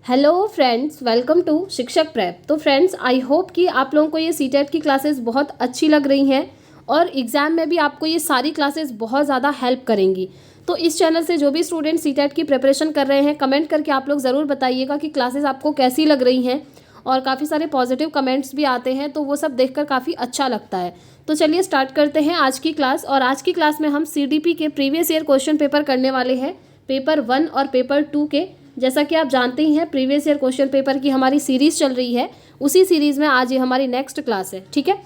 Hello friends, welcome to शिक्षक prep. तो friends, I hope कि आप लोगों को ये सीटेट की क्लासेस बहुत अच्छी लग रही हैं और एग्ज़ाम में भी आपको ये सारी क्लासेस बहुत ज़्यादा हेल्प करेंगी। तो इस चैनल से जो भी स्टूडेंट सीटेट की प्रिपरेशन कर रहे हैं, कमेंट करके आप लोग ज़रूर बताइएगा कि क्लासेस आपको कैसी लग रही हैं। और काफ़ी सारे पॉजिटिव कमेंट्स भी आते हैं, तो वो सब देखकर काफ़ी अच्छा लगता है। तो चलिए स्टार्ट करते हैं आज की क्लास। और आज की क्लास में हम CDP के प्रीवियस ईयर क्वेश्चन पेपर करने वाले हैं, पेपर 1 और पेपर 2 के। जैसा कि आप जानते ही हैं, प्रीवियस ईयर क्वेश्चन पेपर की हमारी सीरीज़ चल रही है। उसी सीरीज़ में आज ये हमारी नेक्स्ट क्लास है। ठीक है,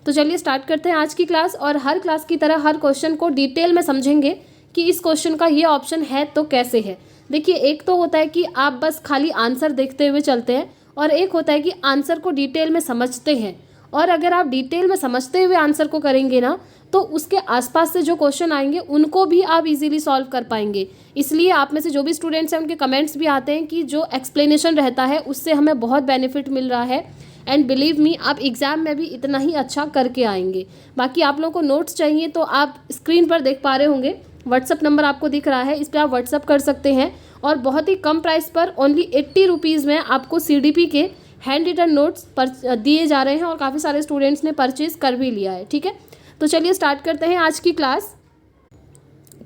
तो चलिए स्टार्ट करते हैं आज की क्लास। और हर क्लास की तरह हर क्वेश्चन को डिटेल में समझेंगे कि इस क्वेश्चन का ये ऑप्शन है तो कैसे है। देखिए, एक तो होता है कि आप बस खाली आंसर देखते हुए चलते हैं, और एक होता है कि आंसर को डिटेल में समझते हैं। और अगर आप डिटेल में समझते हुए आंसर को करेंगे ना, तो उसके आसपास से जो क्वेश्चन आएंगे उनको भी आप इजीली सॉल्व कर पाएंगे। इसलिए आप में से जो भी स्टूडेंट्स हैं, उनके कमेंट्स भी आते हैं कि जो एक्सप्लेनेशन रहता है उससे हमें बहुत बेनिफिट मिल रहा है। एंड बिलीव मी, आप एग्ज़ाम में भी इतना ही अच्छा करके आएंगे। बाकी आप लोगों को नोट्स चाहिए तो आप स्क्रीन पर देख पा रहे होंगे, व्हाट्सअप नंबर आपको दिख रहा है, इस पर आप व्हाट्सअप कर सकते हैं। और बहुत ही कम प्राइस पर ओनली 80 रुपीज़ में आपको CDP के हैंड रिटन नोट्स पर दिए जा रहे हैं, और काफ़ी सारे स्टूडेंट्स ने परचेज़ कर भी लिया है। ठीक है, तो चलिए स्टार्ट करते हैं आज की क्लास।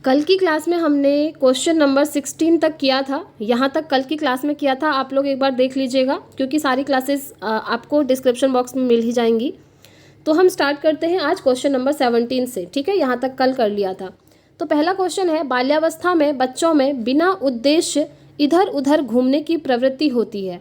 कल की क्लास में हमने क्वेश्चन नंबर 16 तक किया था, यहाँ तक कल की क्लास में किया था। आप लोग एक बार देख लीजिएगा, क्योंकि सारी क्लासेस आपको डिस्क्रिप्शन बॉक्स में मिल ही जाएंगी। तो हम स्टार्ट करते हैं आज क्वेश्चन नंबर 17 से। ठीक है, यहाँ तक कल कर लिया था। तो पहला क्वेश्चन है, बाल्यावस्था में बच्चों में बिना उद्देश्य इधर उधर घूमने की प्रवृत्ति होती है।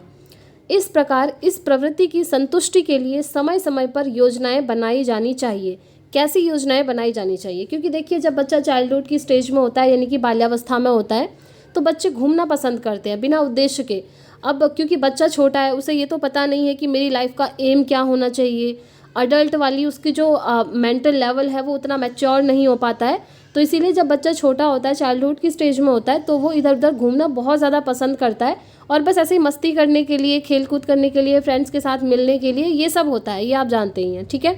इस प्रकार इस प्रवृत्ति की संतुष्टि के लिए समय समय पर योजनाएं बनाई जानी चाहिए। कैसी योजनाएं बनाई जानी चाहिए? क्योंकि देखिए, जब बच्चा चाइल्डहुड की स्टेज में होता है, यानी कि बाल्यावस्था में होता है, तो बच्चे घूमना पसंद करते हैं बिना उद्देश्य के। अब क्योंकि बच्चा छोटा है, उसे ये तो पता नहीं है कि मेरी लाइफ का एम क्या होना चाहिए। अडल्ट वाली उसकी जो मेंटल लेवल है वो उतना मैच्योर नहीं हो पाता है। तो इसीलिए जब बच्चा छोटा होता है, चाइल्डहुड की स्टेज में होता है, तो वो इधर उधर घूमना बहुत ज़्यादा पसंद करता है। और बस ऐसे ही मस्ती करने के लिए, खेल कूद करने के लिए, फ्रेंड्स के साथ मिलने के लिए, ये सब होता है, ये आप जानते ही हैं। ठीक है,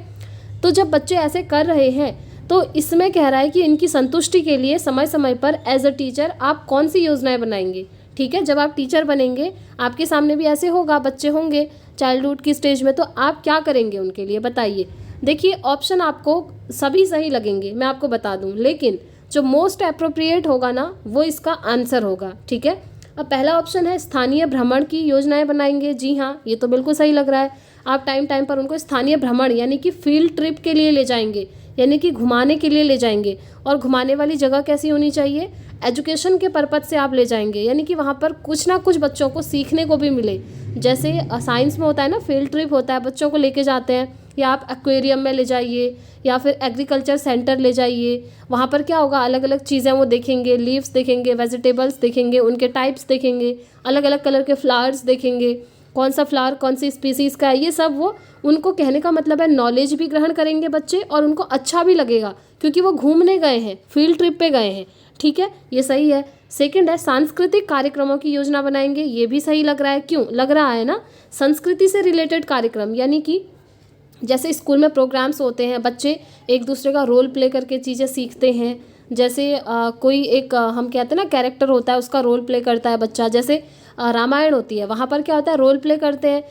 तो जब बच्चे ऐसे कर रहे हैं, तो इसमें कह रहा है कि इनकी संतुष्टि के लिए समय समय पर एज अ टीचर आप कौन सी योजनाएं बनाएंगे। ठीक है, जब आप टीचर बनेंगे, आपके सामने भी ऐसे होगा, बच्चे होंगे चाइल्डहुड की स्टेज में, तो आप क्या करेंगे उनके लिए, बताइए। देखिए, ऑप्शन आपको सभी सही लगेंगे, मैं आपको बता दूं, लेकिन जो मोस्ट अप्रोप्रिएट होगा ना, वो इसका आंसर होगा। ठीक है, अब पहला ऑप्शन है, स्थानीय भ्रमण की योजनाएं बनाएंगे। जी हाँ, ये तो बिल्कुल सही लग रहा है। आप टाइम टाइम पर उनको स्थानीय भ्रमण यानी कि फील्ड ट्रिप के लिए ले जाएंगे, यानी कि घुमाने के लिए ले जाएंगे। और घुमाने वाली जगह कैसी होनी चाहिए? एजुकेशन के पर्पज़ से आप ले जाएंगे, यानी कि वहाँ पर कुछ ना कुछ बच्चों को सीखने को भी मिले। जैसे साइंस में होता है ना, फील्ड ट्रिप होता है, बच्चों को लेके जाते हैं, या आप एक्वेरियम में ले जाइए, या फिर एग्रीकल्चर सेंटर ले जाइए। वहाँ पर क्या होगा, अलग अलग चीज़ें वो देखेंगे, लीव्स देखेंगे, वेजिटेबल्स देखेंगे, उनके टाइप्स देखेंगे, अलग अलग कलर के फ्लावर्स देखेंगे, कौन सा फ्लावर कौन सी स्पीसीज़ का है, ये सब वो उनको कहने का मतलब है नॉलेज भी ग्रहण करेंगे बच्चे, और उनको अच्छा भी लगेगा क्योंकि वो घूमने गए हैं, फील्ड ट्रिप पे गए हैं। ठीक है, ये सही है। सेकंड है, सांस्कृतिक कार्यक्रमों की योजना बनाएंगे। ये भी सही लग रहा है। क्यों लग रहा है ना? संस्कृति से रिलेटेड कार्यक्रम, यानी कि जैसे स्कूल में प्रोग्राम्स होते हैं, बच्चे एक दूसरे का रोल प्ले करके चीज़ें सीखते हैं। जैसे कोई एक हम कहते हैं ना कैरेक्टर होता है, उसका रोल प्ले करता है बच्चा। जैसे रामायण होती है, वहाँ पर क्या होता है, रोल प्ले करते हैं,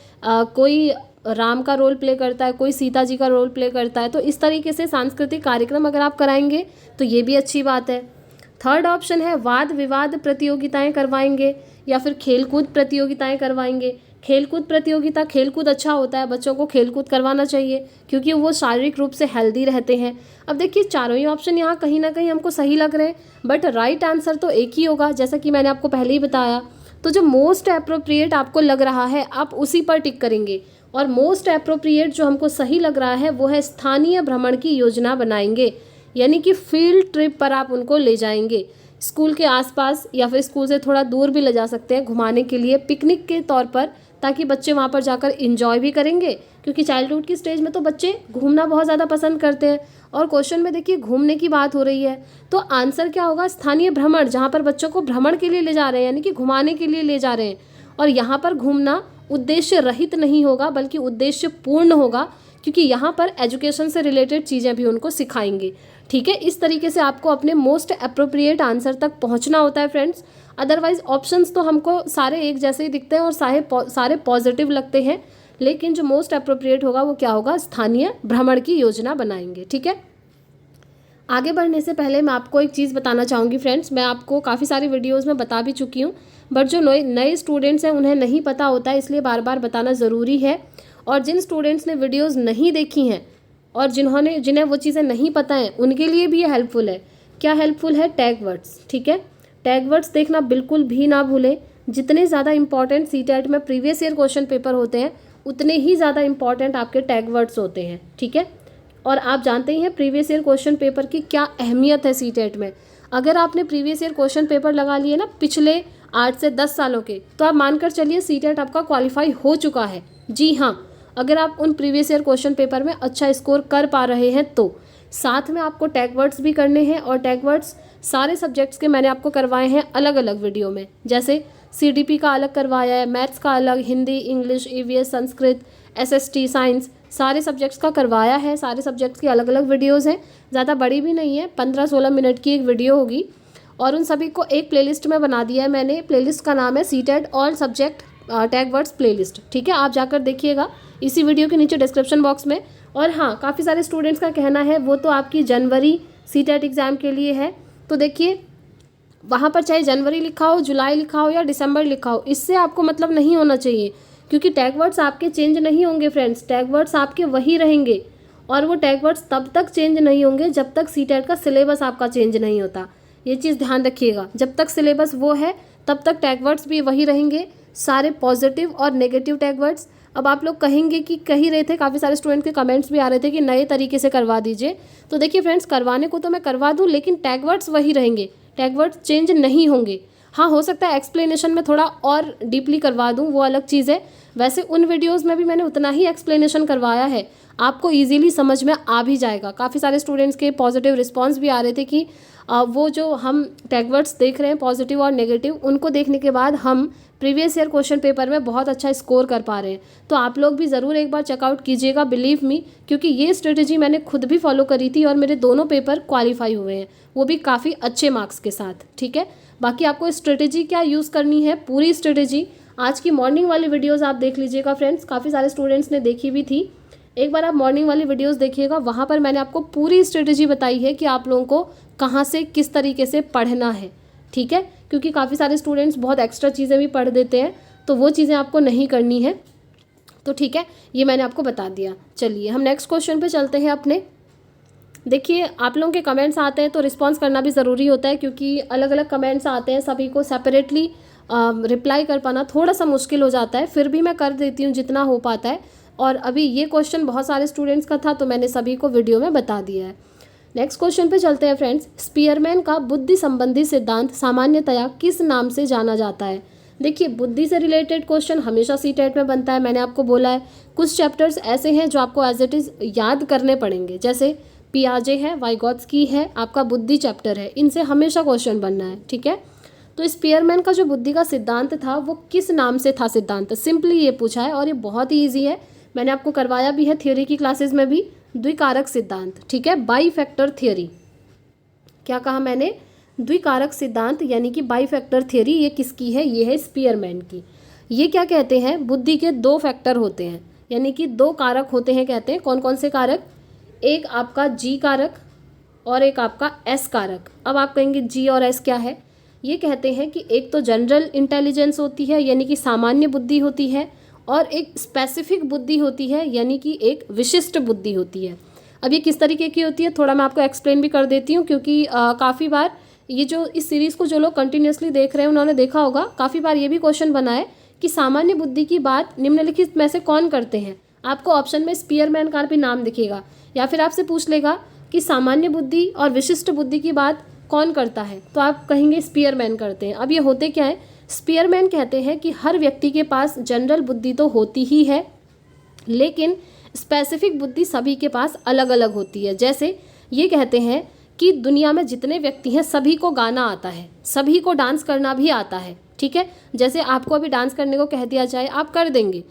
कोई राम का रोल प्ले करता है, कोई सीता जी का रोल प्ले करता है। तो इस तरीके से सांस्कृतिक कार्यक्रम अगर आप कराएंगे तो ये भी अच्छी बात है। थर्ड ऑप्शन है, वाद विवाद प्रतियोगिताएं करवाएंगे, या फिर खेलकूद प्रतियोगिताएं करवाएंगे। खेलकूद प्रतियोगिता, खेलकूद अच्छा होता है, बच्चों को खेलकूद करवाना चाहिए क्योंकि वो शारीरिक रूप से हेल्दी रहते हैं। अब देखिए, चारों ही ऑप्शन यहाँ कहीं ना कहीं हमको सही लग रहे हैं, बट राइट आंसर तो एक ही होगा, जैसा कि मैंने आपको पहले ही बताया। तो जो मोस्ट अप्रोप्रिएट आपको लग रहा है, आप उसी पर टिक करेंगे। और मोस्ट अप्रोप्रिएट जो हमको सही लग रहा है वो है, स्थानीय भ्रमण की योजना बनाएंगे, यानी कि फील्ड ट्रिप पर आप उनको ले जाएंगे। स्कूल के आसपास या फिर स्कूल से थोड़ा दूर भी ले जा सकते हैं घुमाने के लिए, पिकनिक के तौर पर, ताकि बच्चे वहाँ पर जाकर इंजॉय भी करेंगे। क्योंकि चाइल्डहुड की स्टेज में तो बच्चे घूमना बहुत ज़्यादा पसंद करते हैं, और क्वेश्चन में देखिए घूमने की बात हो रही है, तो आंसर क्या होगा? स्थानीय भ्रमण, जहाँ पर बच्चों को भ्रमण के लिए ले जा रहे हैं, यानी कि घुमाने के लिए ले जा रहे हैं। और यहाँ पर घूमना उद्देश्य रहित नहीं होगा, बल्कि उद्देश्य पूर्ण होगा, क्योंकि यहाँ पर एजुकेशन से रिलेटेड चीज़ें भी उनको सिखाएंगे। ठीक है, इस तरीके से आपको अपने मोस्ट अप्रोप्रिएट आंसर तक पहुँचना होता है फ्रेंड्स। अदरवाइज ऑप्शंस तो हमको सारे एक जैसे ही दिखते हैं और सारे पॉजिटिव लगते हैं, लेकिन जो मोस्ट अप्रोप्रिएट होगा वो क्या होगा, स्थानीय भ्रमण की योजना बनाएंगे। ठीक है, आगे बढ़ने से पहले मैं आपको एक चीज़ बताना चाहूँगी फ्रेंड्स, मैं आपको काफ़ी सारी वीडियोज़ में बता भी चुकी हूँ, बट जो नए स्टूडेंट्स हैं उन्हें नहीं पता होता है, इसलिए बार बार बताना ज़रूरी है। और जिन स्टूडेंट्स ने वीडियोज़ नहीं देखी हैं और जिन्हें वो चीज़ें नहीं पता हैं, उनके लिए भी ये हेल्पफुल है। क्या हेल्पफुल है, टैग वर्ड्स। ठीक है, टैग वर्ड्स देखना बिल्कुल भी ना भूलें। जितने ज़्यादा इंपॉर्टेंट सीटेट में प्रीवियस ईयर क्वेश्चन पेपर होते हैं, उतने ही ज़्यादा इंपॉर्टेंट आपके टैग वर्ड्स होते हैं। ठीक है, और आप जानते ही हैं प्रीवियस ईयर क्वेश्चन पेपर की क्या अहमियत है सीटेट में। अगर आपने प्रीवियस ईयर क्वेश्चन पेपर लगा लिए ना पिछले 8 से 10 सालों के, तो आप मानकर चलिए सीटेट आपका क्वालिफाई हो चुका है। जी हाँ, अगर आप उन प्रीवियस ईयर क्वेश्चन पेपर में अच्छा स्कोर कर पा रहे हैं तो। साथ में आपको टैग वर्ड्स भी करने हैं, और टैग वर्ड्स सारे सब्जेक्ट्स के मैंने आपको करवाए हैं अलग अलग वीडियो में। जैसे CDP का अलग करवाया है, मैथ्स का अलग, Hindi, English, EVS, Sanskrit, SST, science, सारे सब्जेक्ट्स का करवाया है। सारे सब्जेक्ट्स की अलग अलग वीडियोज़ हैं, ज़्यादा बड़ी भी नहीं है, 15-16 मिनट की एक वीडियो होगी, और उन सभी को एक प्लेलिस्ट में बना दिया है मैंने। प्लेलिस्ट का नाम है CTET all subject tag words playlist. ठीक है, आप जाकर देखिएगा इसी वीडियो के नीचे डिस्क्रिप्शन बॉक्स में। और हाँ, काफ़ी सारे स्टूडेंट्स का कहना है वो तो आपकी जनवरी सीटेट एग्ज़ाम के लिए है, तो देखिए वहाँ पर चाहे जनवरी लिखा हो, जुलाई लिखा हो या दिसंबर लिखा हो, इससे आपको मतलब नहीं होना चाहिए, क्योंकि टैग वर्ड्स आपके चेंज नहीं होंगे फ्रेंड्स। टैग वर्ड्स आपके वही रहेंगे, और वो टैग वर्ड्स तब तक चेंज नहीं होंगे जब तक सीटेट का सिलेबस आपका चेंज नहीं होता। ये चीज़ ध्यान रखिएगा, जब तक सिलेबस वो है तब तक टैग वर्ड्स भी वही रहेंगे, सारे पॉजिटिव और नेगेटिव टैग वर्ड्स। अब आप लोग कहेंगे कि कह ही रहे थे, काफ़ी सारे स्टूडेंट के कमेंट्स भी आ रहे थे कि नए तरीके से करवा दीजिए। तो देखिए फ्रेंड्स, करवाने को तो मैं करवा दूँ, लेकिन टैग वर्ड्स वही रहेंगे, टैग वर्ड्स चेंज नहीं होंगे। हाँ, हो सकता है एक्सप्लेनेशन में थोड़ा और डीपली करवा दूँ, वो अलग चीज़ है। वैसे उन वीडियोज़ में भी मैंने उतना ही एक्सप्लेनेशन करवाया है, आपको ईजिली समझ में आ भी जाएगा। काफ़ी सारे स्टूडेंट्स के पॉजिटिव रिस्पॉन्स भी आ रहे थे कि वो जो हम टैग वर्ड्स देख रहे हैं पॉजिटिव और नेगेटिव, उनको देखने के बाद हम प्रीवियस ईयर क्वेश्चन पेपर में बहुत अच्छा स्कोर कर पा रहे हैं। तो आप लोग भी ज़रूर एक बार चेकआउट कीजिएगा, बिलीव मी, क्योंकि ये स्ट्रेटेजी मैंने खुद भी फॉलो करी थी और मेरे दोनों पेपर क्वालिफाई हुए हैं, वो भी काफ़ी अच्छे मार्क्स के साथ। ठीक है, बाकी आपको स्ट्रेटेजी क्या यूज़ करनी है, पूरी स्ट्रेटेजी आज की मॉर्निंग वाली वीडियोज़ आप देख लीजिएगा फ्रेंड्स। काफ़ी सारे स्टूडेंट्स ने देखी भी थी, एक बार आप मॉर्निंग वाली वीडियोस देखिएगा, वहाँ पर मैंने आपको पूरी स्ट्रेटेजी बताई है कि आप लोगों को कहाँ से किस तरीके से पढ़ना है। ठीक है, क्योंकि काफ़ी सारे स्टूडेंट्स बहुत एक्स्ट्रा चीज़ें भी पढ़ देते हैं, तो वो चीज़ें आपको नहीं करनी है। तो ठीक है, ये मैंने आपको बता दिया। चलिए हम नेक्स्ट क्वेश्चन पे चलते हैं अपने। देखिए, आप लोगों के कमेंट्स आते हैं तो रिस्पॉन्स करना भी ज़रूरी होता है, क्योंकि अलग अलग कमेंट्स आते हैं, सभी को सेपरेटली रिप्लाई कर पाना थोड़ा सा मुश्किल हो जाता है, फिर भी मैं कर देती हूँ जितना हो पाता है। और अभी ये क्वेश्चन बहुत सारे स्टूडेंट्स का था, तो मैंने सभी को वीडियो में बता दिया है। नेक्स्ट क्वेश्चन पे चलते हैं फ्रेंड्स। स्पीयरमैन का बुद्धि संबंधी सिद्धांत सामान्यतया किस नाम से जाना जाता है। देखिए, बुद्धि से रिलेटेड क्वेश्चन हमेशा सीटेट में बनता है, मैंने आपको बोला है। कुछ चैप्टर्स ऐसे हैं जो आपको एज इट इज़ याद करने पड़ेंगे, जैसे पियाजे है, वाइगॉत्स्की है, आपका बुद्धि चैप्टर है, इनसे हमेशा क्वेश्चन बनना है। ठीक है, तो स्पीयरमैन का जो बुद्धि का सिद्धांत था वो किस नाम से था सिद्धांत, सिंपली ये पूछा है, और ये बहुत ही ईजी है, मैंने आपको करवाया भी है थ्योरी की क्लासेस में भी। द्विकारक सिद्धांत, ठीक है, बाई फैक्टर थियरी। क्या कहा मैंने, द्विकारक सिद्धांत यानी कि बाई फैक्टर थियरी, ये किसकी है, ये है स्पीयरमैन की। ये क्या कहते हैं, बुद्धि के 2 फैक्टर होते हैं, यानी कि 2 कारक होते हैं, कहते हैं कौन कौन से कारक, एक आपका जी कारक और एक आपका एस कारक। अब आप कहेंगे जी और एस क्या है, ये कहते हैं कि एक तो जनरल इंटेलिजेंस होती है, यानी कि सामान्य बुद्धि होती है, और एक स्पेसिफिक बुद्धि होती है, यानी कि एक विशिष्ट बुद्धि होती है। अब ये किस तरीके की होती है थोड़ा मैं आपको एक्सप्लेन भी कर देती हूँ, क्योंकि काफ़ी बार ये जो इस सीरीज़ को जो लोग कंटिन्यूसली देख रहे हैं उन्होंने देखा होगा, काफ़ी बार ये भी क्वेश्चन बना है कि सामान्य बुद्धि की बात निम्नलिखित में से कौन करते हैं। आपको ऑप्शन में स्पीयरमैन का भी नाम दिखेगा, या फिर आपसे पूछ लेगा कि सामान्य बुद्धि और विशिष्ट बुद्धि की बात कौन करता है, तो आप कहेंगे स्पीयरमैन करते हैं। अब ये होते क्या है, स्पीयरमैन कहते हैं कि हर व्यक्ति के पास जनरल बुद्धि तो होती ही है, लेकिन स्पेसिफिक बुद्धि सभी के पास अलग अलग होती है। जैसे ये कहते हैं कि दुनिया में जितने व्यक्ति हैं सभी को गाना आता है, सभी को डांस करना भी आता है। ठीक है, जैसे आपको अभी डांस करने को कह दिया जाए, आप कर देंगे,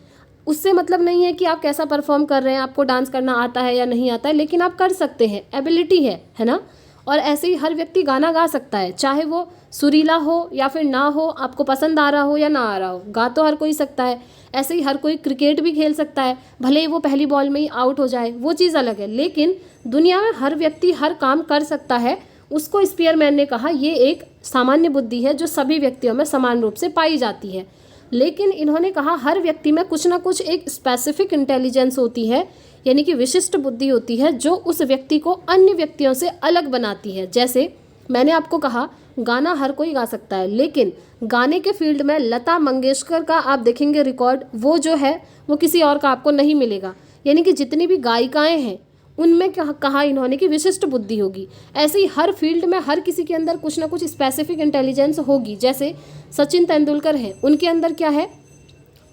उससे मतलब नहीं है कि आप कैसा परफॉर्म कर रहे हैं, आपको डांस करना आता है या नहीं आता है, लेकिन आप कर सकते हैं, एबिलिटी है ना। और ऐसे ही हर व्यक्ति गाना गा सकता है, चाहे वो सुरीला हो या फिर ना हो, आपको पसंद आ रहा हो या ना आ रहा हो, गा तो हर कोई सकता है। ऐसे ही हर कोई क्रिकेट भी खेल सकता है, भले ही वो पहली बॉल में ही आउट हो जाए, वो चीज़ अलग है। लेकिन दुनिया में हर व्यक्ति हर काम कर सकता है, उसको स्पीयरमैन ने कहा ये एक सामान्य बुद्धि है जो सभी व्यक्तियों में समान रूप से पाई जाती है। लेकिन इन्होंने कहा हर व्यक्ति में कुछ ना कुछ एक स्पेसिफिक इंटेलिजेंस होती है, यानी कि विशिष्ट बुद्धि होती है जो उस व्यक्ति को अन्य व्यक्तियों से अलग बनाती है। जैसे मैंने आपको कहा गाना हर कोई गा सकता है, लेकिन गाने के फील्ड में लता मंगेशकर का आप देखेंगे रिकॉर्ड, वो जो है वो किसी और का आपको नहीं मिलेगा। यानी कि जितनी भी गायिकाएं हैं उनमें कहा इन्होंने कि विशिष्ट बुद्धि होगी। ऐसे ही हर फील्ड में हर किसी के अंदर कुछ ना कुछ स्पेसिफिक इंटेलिजेंस होगी। जैसे सचिन तेंदुलकर हैं, उनके अंदर क्या है,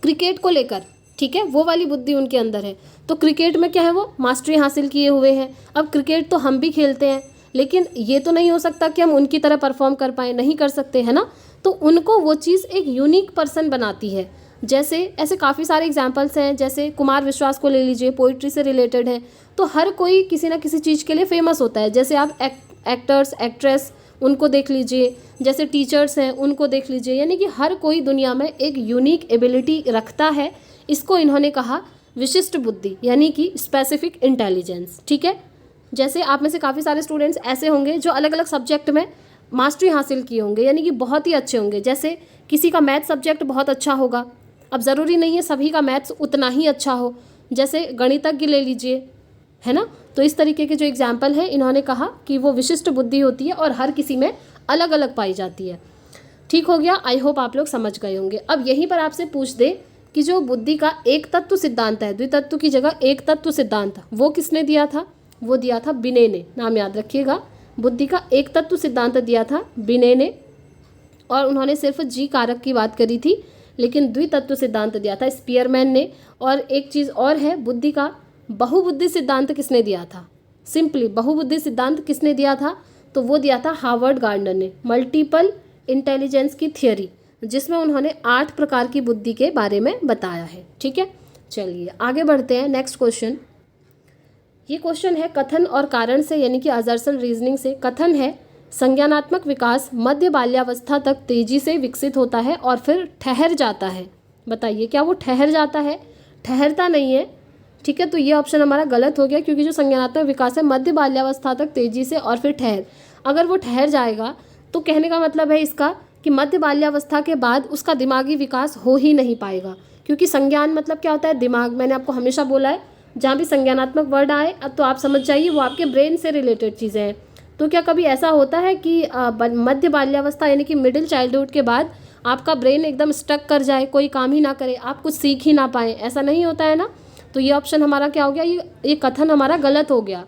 क्रिकेट को लेकर, ठीक है, वो वाली बुद्धि उनके अंदर है। तो क्रिकेट में क्या है, वो मास्टरी हासिल किए हुए हैं। अब क्रिकेट तो हम भी खेलते हैं, लेकिन ये तो नहीं हो सकता कि हम उनकी तरह परफॉर्म कर पाए, नहीं कर सकते, है ना। तो उनको वो चीज़ एक यूनिक पर्सन बनाती है। जैसे ऐसे काफ़ी सारे एग्जाम्पल्स हैं, जैसे कुमार विश्वास को ले लीजिए, पोइट्री से रिलेटेड है। तो हर कोई किसी ना किसी चीज़ के लिए फेमस होता है। जैसे आप एक्टर्स एक्ट्रेस उनको देख लीजिए, जैसे टीचर्स हैं उनको देख लीजिए, यानी कि हर कोई दुनिया में एक यूनिक एबिलिटी रखता है। इसको इन्होंने कहा विशिष्ट बुद्धि, यानी कि स्पेसिफिक इंटेलिजेंस, ठीक है। जैसे आप में से काफ़ी सारे स्टूडेंट्स ऐसे होंगे जो अलग अलग सब्जेक्ट में मास्टरी हासिल किए होंगे, यानी कि बहुत ही अच्छे होंगे। जैसे किसी का मैथ सब्जेक्ट बहुत अच्छा होगा, अब ज़रूरी नहीं है सभी का मैथ्स उतना ही अच्छा हो। जैसे गणितज्ञ ले लीजिए, है ना। तो इस तरीके के जो एग्जाम्पल हैं, इन्होंने कहा कि वो विशिष्ट बुद्धि होती है और हर किसी में अलग अलग पाई जाती है। ठीक हो गया, आई होप आप लोग समझ गए होंगे। अब यहीं पर आपसे पूछ दे कि जो बुद्धि का एक तत्व सिद्धांत है, द्वितत्व की जगह एक तत्व सिद्धांत, वो किसने दिया था, वो दिया था बिने ने। नाम याद रखिएगा, बुद्धि का एक तत्व सिद्धांत दिया था बिने ने, और उन्होंने सिर्फ जी कारक की बात करी थी, लेकिन द्वितत्व सिद्धांत दिया था स्पीयरमैन ने। और एक चीज़ और है, बुद्धि का बहुबुद्धि सिद्धांत किसने दिया था, सिंपली बहुबुद्धि सिद्धांत किसने दिया था, तो वो दिया था हार्वर्ड गार्डनर ने, मल्टीपल इंटेलिजेंस की थियोरी, जिसमें उन्होंने 8 प्रकार की बुद्धि के बारे में बताया है। ठीक है, चलिए आगे बढ़ते हैं। नेक्स्ट क्वेश्चन, ये क्वेश्चन है कथन और कारण से, यानी कि असर्शन रीजनिंग से। कथन है संज्ञानात्मक विकास मध्य बाल्यावस्था तक तेजी से विकसित होता है और फिर ठहर जाता है। बताइए क्या वो ठहर जाता है, ठहरता नहीं है, ठीक है। तो ये ऑप्शन हमारा गलत हो गया, क्योंकि जो संज्ञानात्मक विकास है मध्य बाल्यावस्था तक तेजी से और फिर ठहर, अगर वो ठहर जाएगा तो कहने का मतलब है इसका कि मध्य बाल्यावस्था के बाद उसका दिमागी विकास हो ही नहीं पाएगा। क्योंकि संज्ञान मतलब क्या होता है, दिमाग। मैंने आपको हमेशा बोला है जहाँ भी संज्ञानात्मक वर्ड आए अब तो आप समझ जाइए वो आपके ब्रेन से रिलेटेड चीज़ें हैं। तो क्या कभी ऐसा होता है कि मध्य बाल्यावस्था यानी कि मिडिल चाइल्डहुड के बाद आपका ब्रेन एकदम स्टक कर जाए, कोई काम ही ना करे, आप कुछ सीख ही ना पाएँ, ऐसा नहीं होता है ना। तो ये ऑप्शन हमारा क्या हो गया, ये कथन हमारा गलत हो गया।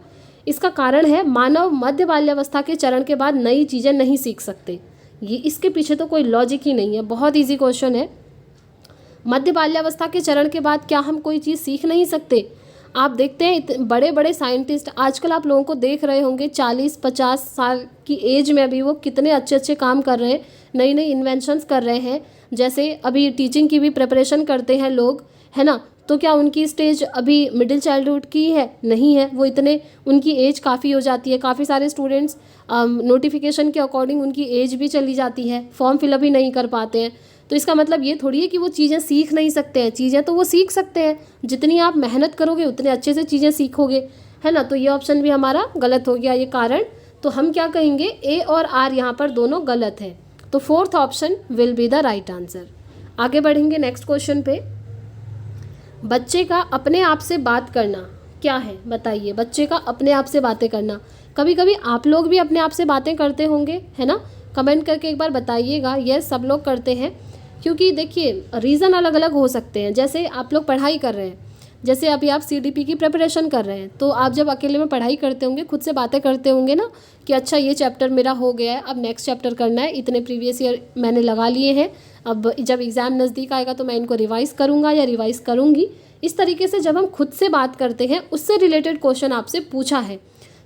इसका कारण है मानव मध्य बाल्यावस्था के चरण के बाद नई चीज़ें नहीं सीख सकते। ये इसके पीछे तो कोई लॉजिक ही नहीं है, बहुत ईजी क्वेश्चन है। मध्य बाल्यावस्था के चरण के बाद क्या हम कोई चीज़ सीख नहीं सकते। आप देखते हैं बड़े बड़े साइंटिस्ट आजकल आप लोगों को देख रहे होंगे 40-50 साल की एज में अभी वो कितने अच्छे अच्छे काम कर रहे हैं, नई नई इन्वेंशंस कर रहे हैं। जैसे अभी टीचिंग की भी प्रिपरेशन करते हैं लोग, है ना। तो क्या उनकी स्टेज अभी मिडिल चाइल्डहुड की है, नहीं है, वो इतने उनकी एज काफ़ी हो जाती है। काफ़ी सारे स्टूडेंट्स नोटिफिकेशन के अकॉर्डिंग उनकी एज भी चली जाती है, फॉर्म फिलअप ही नहीं कर पाते हैं। तो इसका मतलब ये थोड़ी है कि वो चीज़ें सीख नहीं सकते हैं, चीज़ें तो वो सीख सकते हैं, जितनी आप मेहनत करोगे उतने अच्छे से चीज़ें सीखोगे, है ना। तो ये ऑप्शन भी हमारा गलत हो गया, ये कारण। तो हम क्या कहेंगे, ए और आर यहाँ पर दोनों गलत है। तो 4th option will be the right answer. आगे बढ़ेंगे नेक्स्ट क्वेश्चन पे। बच्चे का अपने आप से बात करना क्या है, बताइए। बच्चे का अपने आप से बातें करना, कभी कभी आप लोग भी अपने आप से बातें करते होंगे, है ना। कमेंट करके एक बार बताइएगा। यस, सब लोग करते हैं, क्योंकि देखिए रीज़न अलग अलग हो सकते हैं। जैसे आप लोग पढ़ाई कर रहे हैं, जैसे अभी आप CDP की प्रिपरेशन कर रहे हैं, तो आप जब अकेले में पढ़ाई करते होंगे खुद से बातें करते होंगे ना कि अच्छा ये चैप्टर मेरा हो गया है, अब नेक्स्ट चैप्टर करना है, इतने प्रीवियस ईयर मैंने लगा लिए हैं, अब जब एग्ज़ाम नज़दीक आएगा तो मैं इनको रिवाइज़ करूँगा या रिवाइज़ करूँगी। इस तरीके से जब हम खुद से बात करते हैं, उससे रिलेटेड क्वेश्चन आपसे पूछा है,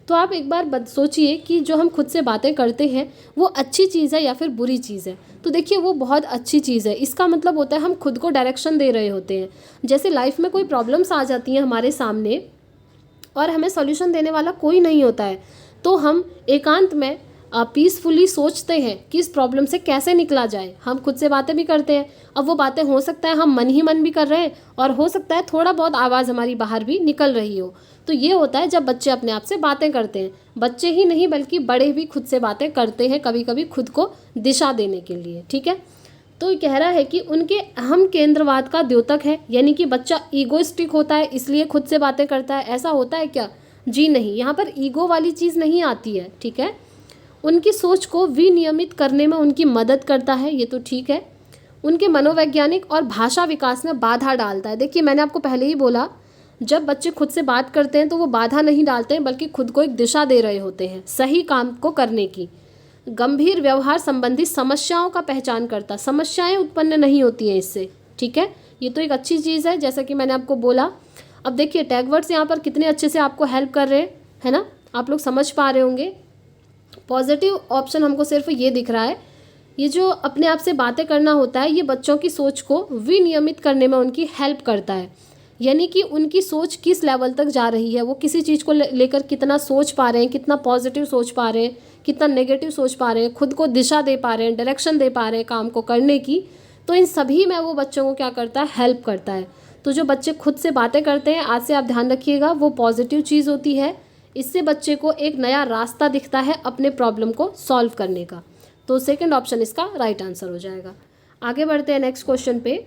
तो आप एक बार सोचिए कि जो हम खुद से बातें करते हैं वो अच्छी चीज़ है या फिर बुरी चीज़ है। तो देखिए वो बहुत अच्छी चीज़ है। इसका मतलब होता है हम खुद को डायरेक्शन दे रहे होते हैं। जैसे लाइफ में कोई प्रॉब्लम्स आ जाती हैं हमारे सामने और हमें सॉल्यूशन देने वाला कोई नहीं होता है, तो हम एकांत में पीसफुली सोचते हैं कि इस प्रॉब्लम से कैसे निकला जाए। हम खुद से बातें भी करते हैं। अब वो बातें हो सकता है हम मन ही मन भी कर रहे हैं और हो सकता है थोड़ा बहुत आवाज़ हमारी बाहर भी निकल रही हो। तो ये होता है जब बच्चे अपने आप से बातें करते हैं। बच्चे ही नहीं बल्कि बड़े भी खुद से बातें करते हैं कभी कभी खुद को दिशा देने के लिए। ठीक है, तो कह रहा है कि उनके अहम केंद्रवाद का द्योतक है, यानी कि बच्चा ईगोइस्टिक होता है इसलिए खुद से बातें करता है। ऐसा होता है क्या? जी नहीं, यहाँ पर ईगो वाली चीज़ नहीं आती है। ठीक है, उनकी सोच को विनियमित करने में उनकी मदद करता है, ये तो ठीक है। उनके मनोवैज्ञानिक और भाषा विकास में बाधा डालता है। देखिए मैंने आपको पहले ही बोला, जब बच्चे खुद से बात करते हैं तो वो बाधा नहीं डालते हैं बल्कि खुद को एक दिशा दे रहे होते हैं सही काम को करने की। गंभीर व्यवहार संबंधी समस्याओं का पहचान करता, समस्याएं उत्पन्न नहीं होती हैं इससे। ठीक है, ये तो एक अच्छी चीज़ है जैसा कि मैंने आपको बोला। अब देखिए टैग वर्ड्स यहाँ पर कितने अच्छे से आपको हेल्प कर रहे हैं, है ना, आप लोग समझ पा रहे होंगे। पॉजिटिव ऑप्शन हमको सिर्फ ये दिख रहा है, ये जो अपने आप से बातें करना होता है ये बच्चों की सोच को विनियमित करने में उनकी हेल्प करता है। यानी कि उनकी सोच किस लेवल तक जा रही है, वो किसी चीज़ को लेकर कितना सोच पा रहे हैं, कितना पॉजिटिव सोच पा रहे हैं, कितना नेगेटिव सोच पा रहे हैं, खुद को दिशा दे पा रहे हैं, डायरेक्शन दे पा रहे हैं काम को करने की। तो इन सभी में वो बच्चों को क्या करता है, हेल्प करता है। तो जो बच्चे खुद से बातें करते हैं, आज से आप ध्यान रखिएगा, वो पॉजिटिव चीज़ होती है। इससे बच्चे को एक नया रास्ता दिखता है अपने प्रॉब्लम को सॉल्व करने का। तो सेकंड ऑप्शन इसका राइट आंसर हो जाएगा। आगे बढ़ते हैं नेक्स्ट क्वेश्चन पे।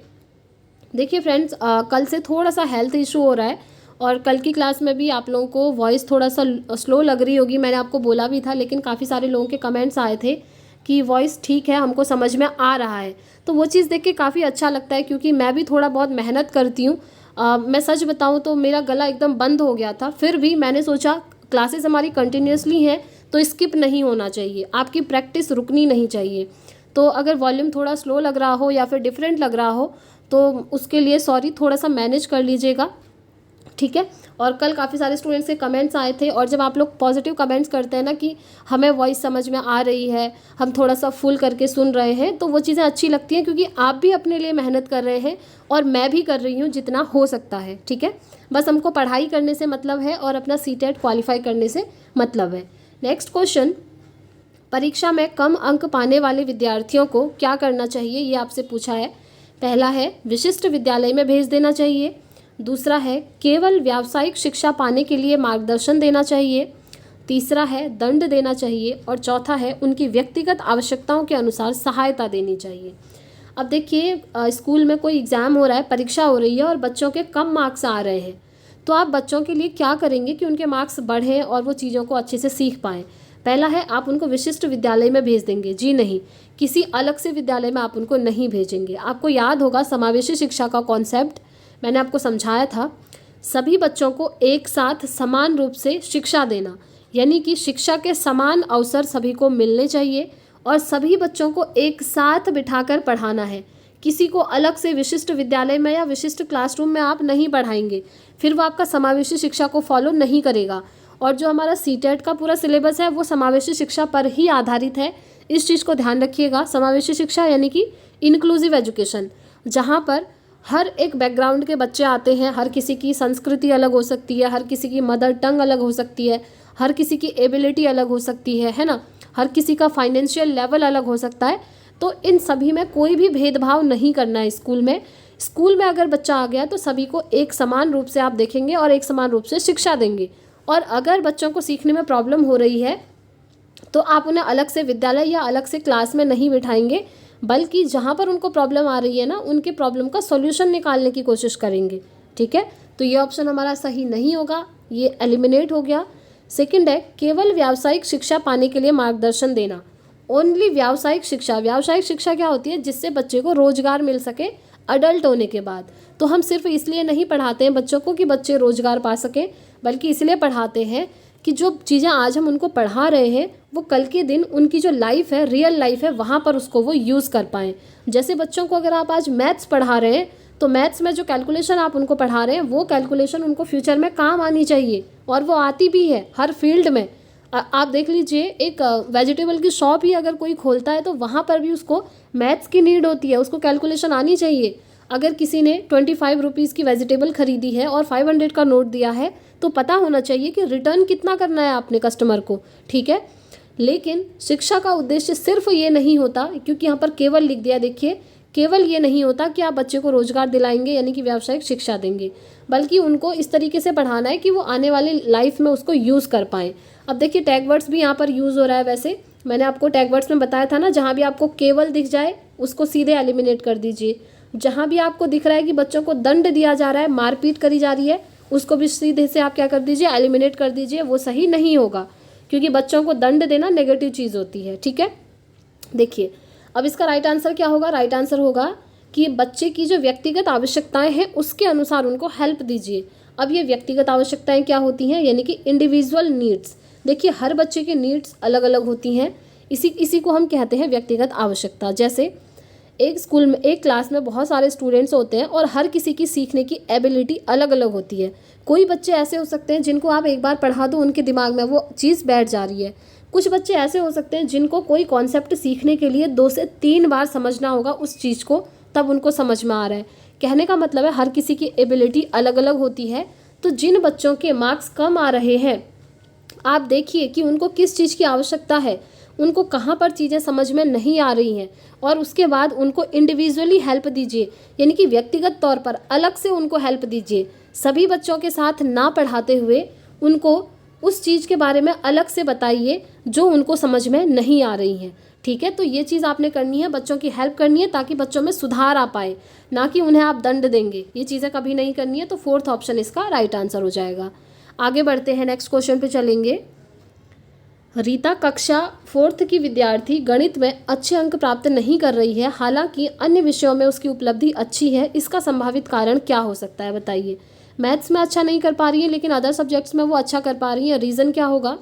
देखिए फ्रेंड्स, कल से थोड़ा सा हेल्थ इशू हो रहा है और कल की क्लास में भी आप लोगों को वॉइस थोड़ा सा स्लो लग रही होगी, मैंने आपको बोला भी था, लेकिन काफ़ी सारे लोगों के कमेंट्स आए थे कि वॉइस ठीक है, हमको समझ में आ रहा है। तो वो चीज़ देख के काफ़ी अच्छा लगता है क्योंकि मैं भी थोड़ा बहुत मेहनत करती हूँ। मैं सच बताऊँ तो मेरा गला एकदम बंद हो गया था, फिर भी मैंने सोचा क्लासेस हमारी कंटिन्यूसली हैं तो स्किप नहीं होना चाहिए, आपकी प्रैक्टिस रुकनी नहीं चाहिए। तो अगर वॉल्यूम थोड़ा स्लो लग रहा हो या फिर डिफरेंट लग रहा हो तो उसके लिए सॉरी, थोड़ा सा मैनेज कर लीजिएगा। ठीक है, और कल काफ़ी सारे स्टूडेंट्स के कमेंट्स आए थे और जब आप लोग पॉजिटिव कमेंट्स करते हैं ना कि हमें वॉइस समझ में आ रही है, हम थोड़ा सा फुल करके सुन रहे हैं, तो वो चीज़ें अच्छी लगती हैं क्योंकि आप भी अपने लिए मेहनत कर रहे हैं और मैं भी कर रही हूँ जितना हो सकता है। ठीक है, बस हमको पढ़ाई करने से मतलब है और अपना सीटेट क्वालिफाई करने से मतलब है। नेक्स्ट क्वेश्चन, परीक्षा में कम अंक पाने वाले विद्यार्थियों को क्या करना चाहिए, ये आपसे पूछा है। पहला है विशिष्ट विद्यालय में भेज देना चाहिए, दूसरा है केवल व्यावसायिक शिक्षा पाने के लिए मार्गदर्शन देना चाहिए, तीसरा है दंड देना चाहिए और चौथा है उनकी व्यक्तिगत आवश्यकताओं के अनुसार सहायता देनी चाहिए। अब देखिए स्कूल में कोई एग्ज़ाम हो रहा है, परीक्षा हो रही है और बच्चों के कम मार्क्स आ रहे हैं, तो आप बच्चों के लिए क्या करेंगे कि उनके मार्क्स बढ़ें और वो चीज़ों को अच्छे से सीख पाएँ। पहला है आप उनको विशिष्ट विद्यालय में भेज देंगे, जी नहीं, किसी अलग से विद्यालय में आप उनको नहीं भेजेंगे। आपको याद होगा समावेशी शिक्षा का कॉन्सेप्ट मैंने आपको समझाया था, सभी बच्चों को एक साथ समान रूप से शिक्षा देना, यानी कि शिक्षा के समान अवसर सभी को मिलने चाहिए और सभी बच्चों को एक साथ बिठाकर पढ़ाना है। किसी को अलग से विशिष्ट विद्यालय में या विशिष्ट क्लासरूम में आप नहीं पढ़ाएंगे, फिर वो आपका समावेशी शिक्षा को फॉलो नहीं करेगा। और जो हमारा सीटेट का पूरा सिलेबस है वो समावेशी शिक्षा पर ही आधारित है, इस चीज़ को ध्यान रखिएगा। समावेशी शिक्षा यानी कि इंक्लूसिव एजुकेशन, जहाँ पर हर एक बैकग्राउंड के बच्चे आते हैं, हर किसी की संस्कृति अलग हो सकती है, हर किसी की मदर टंग अलग हो सकती है, हर किसी की एबिलिटी अलग हो सकती है ना, हर किसी का फाइनेंशियल लेवल अलग हो सकता है। तो इन सभी में कोई भी भेदभाव नहीं करना है स्कूल में। स्कूल में अगर बच्चा आ गया तो सभी को एक समान रूप से आप देखेंगे और एक समान रूप से शिक्षा देंगे। और अगर बच्चों को सीखने में प्रॉब्लम हो रही है तो आप उन्हें अलग से विद्यालय या अलग से क्लास में नहीं बिठाएंगे, बल्कि जहाँ पर उनको प्रॉब्लम आ रही है ना, उनके प्रॉब्लम का सॉल्यूशन निकालने की कोशिश करेंगे। ठीक है, तो ये ऑप्शन हमारा सही नहीं होगा, ये एलिमिनेट हो गया। सेकंड है केवल व्यावसायिक शिक्षा पाने के लिए मार्गदर्शन देना, ओनली व्यावसायिक शिक्षा। व्यावसायिक शिक्षा क्या होती है? जिससे बच्चे को रोजगार मिल सके अडल्ट होने के बाद। तो हम सिर्फ इसलिए नहीं पढ़ाते हैं बच्चों को कि बच्चे रोजगार पा सकें, बल्कि इसलिए पढ़ाते हैं कि जो चीज़ें आज हम उनको पढ़ा रहे हैं वो कल के दिन उनकी जो लाइफ है, रियल लाइफ है, वहाँ पर उसको वो यूज़ कर पाएँ। जैसे बच्चों को अगर आप आज मैथ्स पढ़ा रहे हैं तो मैथ्स में जो कैलकुलेशन आप उनको पढ़ा रहे हैं वो कैलकुलेशन उनको फ्यूचर में काम आनी चाहिए, और वो आती भी है हर फील्ड में। आप देख लीजिए, एक वेजिटेबल की शॉप ही अगर कोई खोलता है तो वहाँ पर भी उसको मैथ्स की नीड होती है, उसको कैलकुलेशन आनी चाहिए। अगर किसी ने 25 रुपीज़ की वेजिटेबल खरीदी है और 500 का नोट दिया है तो पता होना चाहिए कि रिटर्न कितना करना है आपने कस्टमर को, ठीक है। लेकिन शिक्षा का उद्देश्य सिर्फ ये नहीं होता, क्योंकि यहाँ पर केवल लिख दिया, देखिए केवल ये नहीं होता कि आप बच्चे को रोजगार दिलाएंगे यानी कि व्यावसायिक शिक्षा देंगे, बल्कि उनको इस तरीके से पढ़ाना है कि वो आने वाले लाइफ में उसको यूज़ कर पाएँ। अब देखिए टैग वर्ड्स भी यहाँ पर यूज़ हो रहा है। वैसे मैंने आपको टैग वर्ड्स में बताया था ना, जहाँ भी आपको केवल दिख जाए उसको सीधे एलिमिनेट कर दीजिए। जहाँ भी आपको दिख रहा है कि बच्चों को दंड दिया जा रहा है, मारपीट करी जा रही है, उसको भी सीधे से आप क्या कर दीजिए, एलिमिनेट कर दीजिए। वो सही नहीं होगा, क्योंकि बच्चों को दंड देना नेगेटिव चीज़ होती है, ठीक है। देखिए अब इसका राइट आंसर क्या होगा, राइट आंसर होगा कि बच्चे की जो व्यक्तिगत आवश्यकताएं हैं उसके अनुसार उनको हेल्प दीजिए। अब ये व्यक्तिगत आवश्यकताएं क्या होती हैं, यानी कि इंडिविजुअल नीड्स। देखिए हर बच्चे के नीड्स अलग अलग होती हैं, इसी को हम कहते हैं व्यक्तिगत आवश्यकता। जैसे एक स्कूल में, एक क्लास में बहुत सारे स्टूडेंट्स होते हैं और हर किसी की सीखने की एबिलिटी अलग अलग होती है। कोई बच्चे ऐसे हो सकते हैं जिनको आप एक बार पढ़ा दो उनके दिमाग में वो चीज़ बैठ जा रही है। कुछ बच्चे ऐसे हो सकते हैं जिनको कोई कॉन्सेप्ट सीखने के लिए 2 से 3 बार समझना होगा उस चीज़ को, तब उनको समझ में आ रहा है। कहने का मतलब है हर किसी की एबिलिटी अलग अलग होती है। तो जिन बच्चों के मार्क्स कम आ रहे हैं, आप देखिए कि उनको किस चीज़ की आवश्यकता है, उनको कहाँ पर चीज़ें समझ में नहीं आ रही हैं, और उसके बाद उनको इंडिविजुअली हेल्प दीजिए, यानी कि व्यक्तिगत तौर पर अलग से उनको हेल्प दीजिए। सभी बच्चों के साथ ना पढ़ाते हुए उनको उस चीज़ के बारे में अलग से बताइए जो उनको समझ में नहीं आ रही है, ठीक है। तो ये चीज़ आपने करनी है, बच्चों की हेल्प करनी है ताकि बच्चों में सुधार आ पाए, ना कि उन्हें आप दंड देंगे। ये चीज़ें कभी नहीं करनी है। तो 4th ऑप्शन इसका राइट आंसर हो जाएगा। आगे बढ़ते हैं, नेक्स्ट क्वेश्चन पे चलेंगे। रीता कक्षा 4th की विद्यार्थी गणित में अच्छे अंक प्राप्त नहीं कर रही है, हालांकि अन्य विषयों में उसकी उपलब्धि अच्छी है। इसका संभावित कारण क्या हो सकता है, बताइए। मैथ्स में अच्छा नहीं कर पा रही है लेकिन अदर सब्जेक्ट्स में वो अच्छा कर पा रही है, रीज़न क्या होगा।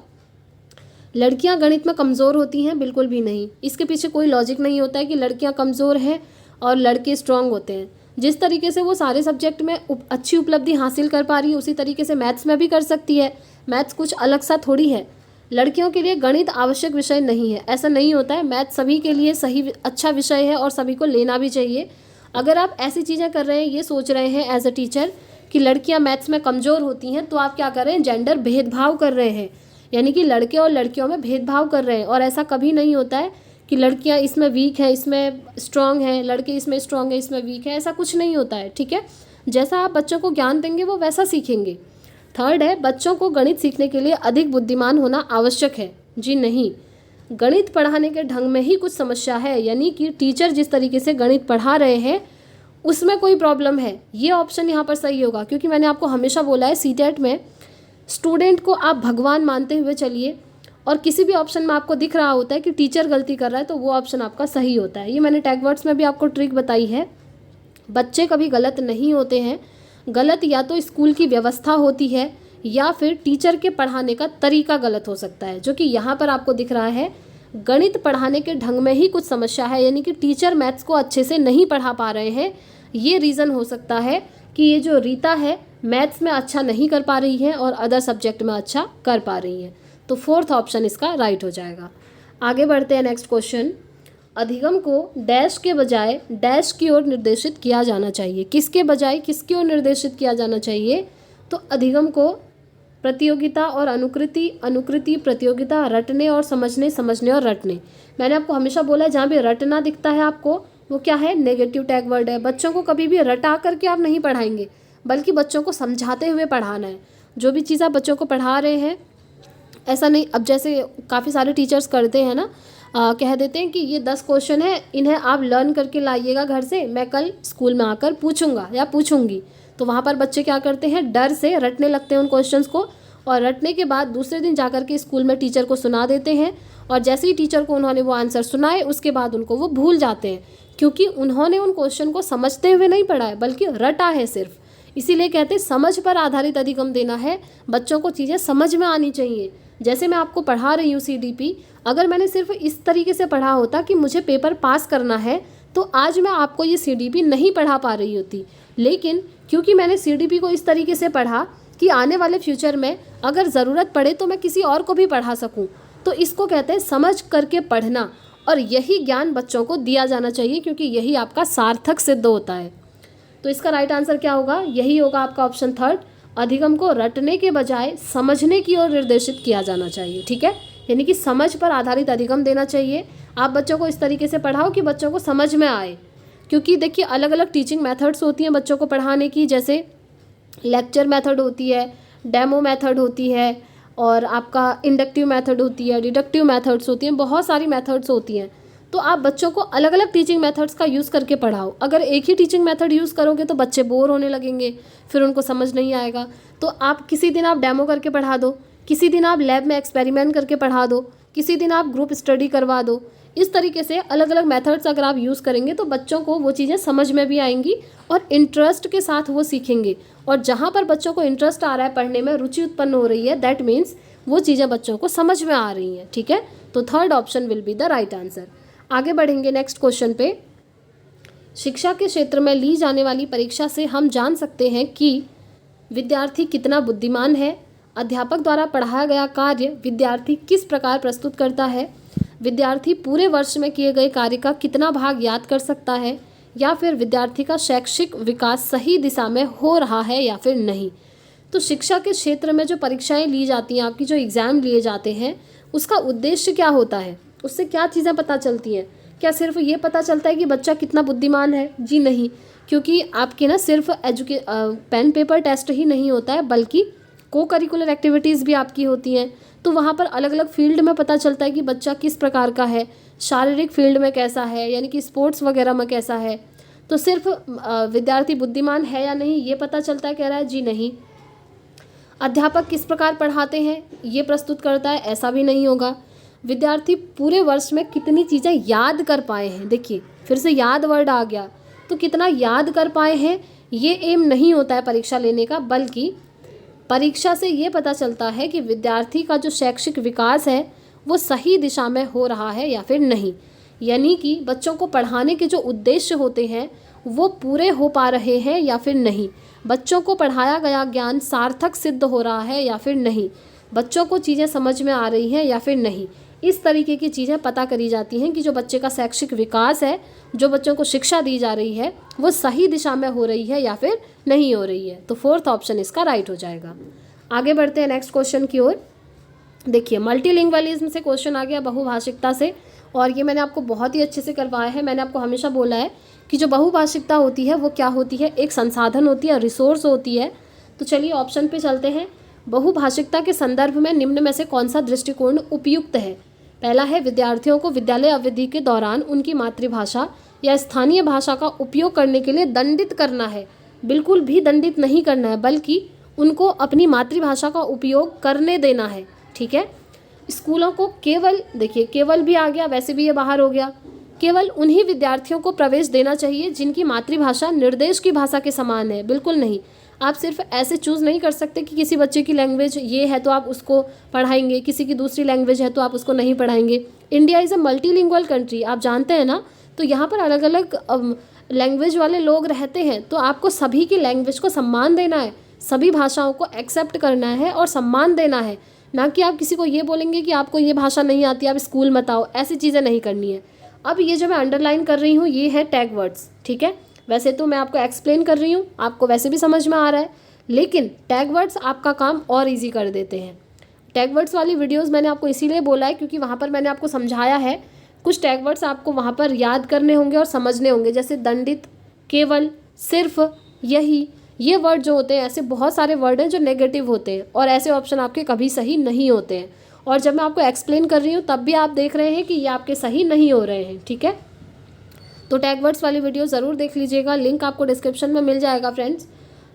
लड़कियां गणित में कमज़ोर होती हैं, बिल्कुल भी नहीं। इसके पीछे कोई लॉजिक नहीं होता है कि लड़कियां कमज़ोर हैं और लड़के स्ट्रांग होते हैं। जिस तरीके से वो सारे सब्जेक्ट में अच्छी उपलब्धि हासिल कर पा रही है, उसी तरीके से मैथ्स में भी कर सकती है। मैथ्स कुछ अलग सा थोड़ी है। लड़कियों के लिए गणित आवश्यक विषय नहीं है, ऐसा नहीं होता है। मैथ सभी के लिए सही अच्छा विषय है और सभी को लेना भी चाहिए। अगर आप ऐसी चीज़ें कर रहे हैं, ये सोच रहे हैं एज अ टीचर कि लड़कियां मैथ्स में कमज़ोर होती हैं, तो आप क्या कर रहे हैं, जेंडर भेदभाव कर रहे हैं, यानी कि लड़के और लड़कियों में भेदभाव कर रहे हैं। और ऐसा कभी नहीं होता है कि लड़कियां इसमें वीक हैं इसमें स्ट्रांग हैं, लड़के इसमें स्ट्रांग है इसमें वीक है, ऐसा कुछ नहीं होता है, ठीक है। जैसा आप बच्चों को ज्ञान देंगे वो वैसा सीखेंगे। 3rd है, बच्चों को गणित सीखने के लिए अधिक बुद्धिमान होना आवश्यक है। जी नहीं, गणित पढ़ाने के ढंग में ही कुछ समस्या है, यानी कि टीचर जिस तरीके से गणित पढ़ा रहे हैं उसमें कोई प्रॉब्लम है। ये ऑप्शन यहाँ पर सही होगा, क्योंकि मैंने आपको हमेशा बोला है सीटेट में स्टूडेंट को आप भगवान मानते हुए चलिए, और किसी भी ऑप्शन में आपको दिख रहा होता है कि टीचर गलती कर रहा है तो वो ऑप्शन आपका सही होता है। ये मैंने टैग वर्ड्स में भी आपको ट्रिक बताई है। बच्चे कभी गलत नहीं होते हैं, गलत या तो स्कूल की व्यवस्था होती है या फिर टीचर के पढ़ाने का तरीका गलत हो सकता है, जो कि यहाँ पर आपको दिख रहा है। गणित पढ़ाने के ढंग में ही कुछ समस्या है, यानी कि टीचर मैथ्स को अच्छे से नहीं पढ़ा पा रहे हैं। ये रीज़न हो सकता है कि ये जो रीता है मैथ्स में अच्छा नहीं कर पा रही है और अदर सब्जेक्ट में अच्छा कर पा रही है। तो 4th ऑप्शन इसका राइट हो जाएगा। आगे बढ़ते हैं, नेक्स्ट क्वेश्चन। अधिगम को डैश के बजाय डैश की ओर निर्देशित किया जाना चाहिए। किसके बजाय किसकी ओर निर्देशित किया जाना चाहिए, तो अधिगम को प्रतियोगिता और अनुकृति, अनुकृति प्रतियोगिता, रटने और समझने, समझने और रटने। मैंने आपको हमेशा बोला है जहाँ भी रटना दिखता है आपको वो क्या है, नेगेटिव टैग वर्ड है। बच्चों को कभी भी रटा करके आप नहीं पढ़ाएंगे, बल्कि बच्चों को समझाते हुए पढ़ाना है। जो भी चीज़ आप बच्चों को पढ़ा रहे हैं, ऐसा नहीं, अब जैसे काफ़ी सारे टीचर्स करते हैं ना, कह देते हैं कि ये 10 क्वेश्चन है, इन्हें आप लर्न करके लाइएगा घर से, मैं कल स्कूल में आकर पूछूंगा या पूछूंगी। तो वहाँ पर बच्चे क्या करते हैं, डर से रटने लगते हैं उन क्वेश्चंस को, और रटने के बाद दूसरे दिन जाकर के स्कूल में टीचर को सुना देते हैं, और जैसे ही टीचर को उन्होंने वो आंसर सुनाए उसके बाद उनको वो भूल जाते हैं, क्योंकि उन्होंने उन क्वेश्चन को समझते हुए नहीं पढ़ा है बल्कि रटा है सिर्फ। इसीलिए कहते हैं समझ पर आधारित अधिगम देना है, बच्चों को चीज़ें समझ में आनी चाहिए। जैसे मैं आपको पढ़ा रही हूँ CDP, अगर मैंने सिर्फ इस तरीके से पढ़ा होता कि मुझे पेपर पास करना है, तो आज मैं आपको ये CDP नहीं पढ़ा पा रही होती। लेकिन क्योंकि मैंने CDP को इस तरीके से पढ़ा कि आने वाले फ्यूचर में अगर ज़रूरत पड़े तो मैं किसी और को भी पढ़ा सकूं, तो इसको कहते हैं समझ करके पढ़ना। और यही ज्ञान बच्चों को दिया जाना चाहिए, क्योंकि यही आपका सार्थक सिद्ध होता है। तो इसका राइट आंसर क्या होगा, यही होगा आपका ऑप्शन थर्ड। अधिगम को रटने के बजाय समझने की ओर निर्देशित किया जाना चाहिए। ठीक है, यानी कि समझ पर आधारित अधिगम देना चाहिए। आप बच्चों को इस तरीके से पढ़ाओ कि बच्चों को समझ में आए, क्योंकि देखिए अलग अलग टीचिंग मेथड्स होती हैं बच्चों को पढ़ाने की, जैसे लेक्चर मेथड होती है, डेमो मेथड होती है, और आपका इंडक्टिव मेथड होती है, डिडक्टिव मेथड्स होती हैं, बहुत सारी मेथड्स होती हैं। तो आप बच्चों को अलग अलग टीचिंग मेथड्स का यूज़ करके पढ़ाओ। अगर एक ही टीचिंग मेथड यूज़ करोगे तो बच्चे बोर होने लगेंगे, फिर उनको समझ नहीं आएगा। तो आप किसी दिन आप डेमो करके पढ़ा दो, किसी दिन आप लैब में एक्सपेरिमेंट करके पढ़ा दो, किसी दिन आप ग्रुप स्टडी करवा दो। इस तरीके से अलग अलग मेथड्स अगर आप यूज़ करेंगे तो बच्चों को वो चीज़ें समझ में भी आएंगी और इंटरेस्ट के साथ वो सीखेंगे। और जहाँ पर बच्चों को इंटरेस्ट आ रहा है, पढ़ने में रुचि उत्पन्न हो रही है, दैट मीन्स वो चीज़ें बच्चों को समझ में आ रही हैं। ठीक है, तो third option will be the right answer. आगे बढ़ेंगे नेक्स्ट क्वेश्चन पे। शिक्षा के क्षेत्र में ली जाने वाली परीक्षा से हम जान सकते हैं कि विद्यार्थी कितना बुद्धिमान है, अध्यापक द्वारा पढ़ाया गया कार्य विद्यार्थी किस प्रकार प्रस्तुत करता है, विद्यार्थी पूरे वर्ष में किए गए कार्य का कितना भाग याद कर सकता है, या फिर विद्यार्थी का शैक्षिक विकास सही दिशा में हो रहा है या फिर नहीं। तो शिक्षा के क्षेत्र में जो परीक्षाएं ली जाती हैं, आपकी जो एग्ज़ाम लिए जाते हैं, उसका उद्देश्य क्या होता है, उससे क्या चीज़ें पता चलती हैं। क्या सिर्फ ये पता चलता है कि बच्चा कितना बुद्धिमान है? जी नहीं, क्योंकि आपके ना सिर्फ पेन पेपर टेस्ट ही नहीं होता है, बल्कि को करिकुलर एक्टिविटीज़ भी आपकी होती हैं। तो वहाँ पर अलग अलग फील्ड में पता चलता है कि बच्चा किस प्रकार का है, शारीरिक फील्ड में कैसा है, यानी कि स्पोर्ट्स वगैरह में कैसा है। तो सिर्फ विद्यार्थी बुद्धिमान है या नहीं ये पता चलता है, कह रहा है जी नहीं। अध्यापक किस प्रकार पढ़ाते हैं ये प्रस्तुत करता है, ऐसा भी नहीं होगा। विद्यार्थी पूरे वर्ष में कितनी चीज़ें याद कर पाए हैं, देखिए फिर से याद वर्ड आ गया, तो कितना याद कर पाए हैं ये एम नहीं होता है परीक्षा लेने का, बल्कि परीक्षा से ये पता चलता है कि विद्यार्थी का जो शैक्षिक विकास है वो सही दिशा में हो रहा है या फिर नहीं। यानी कि बच्चों को पढ़ाने के जो उद्देश्य होते हैं वो पूरे हो पा रहे हैं या फिर नहीं, बच्चों को पढ़ाया गया ज्ञान सार्थक सिद्ध हो रहा है या फिर नहीं, बच्चों को चीज़ें समझ में आ रही हैं या फिर नहीं। इस तरीके की चीज़ें पता करी जाती हैं कि जो बच्चे का शैक्षिक विकास है, जो बच्चों को शिक्षा दी जा रही है, वो सही दिशा में हो रही है या फिर नहीं हो रही है। तो फोर्थ ऑप्शन इसका राइट हो जाएगा। आगे बढ़ते हैं नेक्स्ट क्वेश्चन की ओर। देखिए मल्टीलिंगुअलिज्म से क्वेश्चन आ गया, बहुभाषिकता से, और ये मैंने आपको बहुत ही अच्छे से करवाया है। मैंने आपको हमेशा बोला है कि जो बहुभाषिकता होती है वो क्या होती है, एक संसाधन होती है, रिसोर्स होती है। तो चलिए ऑप्शन पे चलते हैं। बहुभाषिकता के संदर्भ में निम्न में से कौन सा दृष्टिकोण उपयुक्त है? पहला है विद्यार्थियों को विद्यालय अवधि के दौरान उनकी मातृभाषा या स्थानीय भाषा का उपयोग करने के लिए दंडित करना है। बिल्कुल भी दंडित नहीं करना है, बल्कि उनको अपनी मातृभाषा का उपयोग करने देना है। ठीक है, स्कूलों को केवल, देखिए केवल भी आ गया, वैसे भी ये बाहर हो गया, केवल उन्हीं विद्यार्थियों को प्रवेश देना चाहिए जिनकी मातृभाषा निर्देश की भाषा के समान है। बिल्कुल नहीं, आप सिर्फ ऐसे चूज़ नहीं कर सकते कि किसी बच्चे की लैंग्वेज ये है तो आप उसको पढ़ाएंगे, किसी की दूसरी लैंग्वेज है तो आप उसको नहीं पढ़ाएंगे। India is a multilingual country, आप जानते हैं ना, तो यहाँ पर अलग अलग लैंग्वेज वाले लोग रहते हैं, तो आपको सभी की लैंग्वेज को सम्मान देना है, सभी भाषाओं को एक्सेप्ट करना है और सम्मान देना है, ना कि आप किसी को ये बोलेंगे कि आपको ये भाषा नहीं आती, आप स्कूल मत आओ, ऐसी चीज़ें नहीं करनी है। अब ये जो मैं अंडरलाइन कर रही हूँ ये है टैग वर्ड्स। ठीक है, वैसे तो मैं आपको एक्सप्लेन कर रही हूँ, आपको वैसे भी समझ में आ रहा है, लेकिन टैग वर्ड्स आपका काम और इजी कर देते हैं। टैग वर्ड्स वाली वीडियोस मैंने आपको इसीलिए बोला है क्योंकि वहाँ पर मैंने आपको समझाया है, कुछ टैग वर्ड्स आपको वहाँ पर याद करने होंगे और समझने होंगे, जैसे दंडित, केवल, सिर्फ, यही, ये वर्ड जो होते हैं, ऐसे बहुत सारे वर्ड हैं जो नेगेटिव होते हैं और ऐसे ऑप्शन आपके कभी सही नहीं होते हैं। और जब मैं आपको एक्सप्लेन कर रही हूँ तब भी आप देख रहे हैं कि ये आपके सही नहीं हो रहे हैं। ठीक है, तो टैग वर्ड्स वाली वीडियो ज़रूर देख लीजिएगा, लिंक आपको डिस्क्रिप्शन में मिल जाएगा फ्रेंड्स।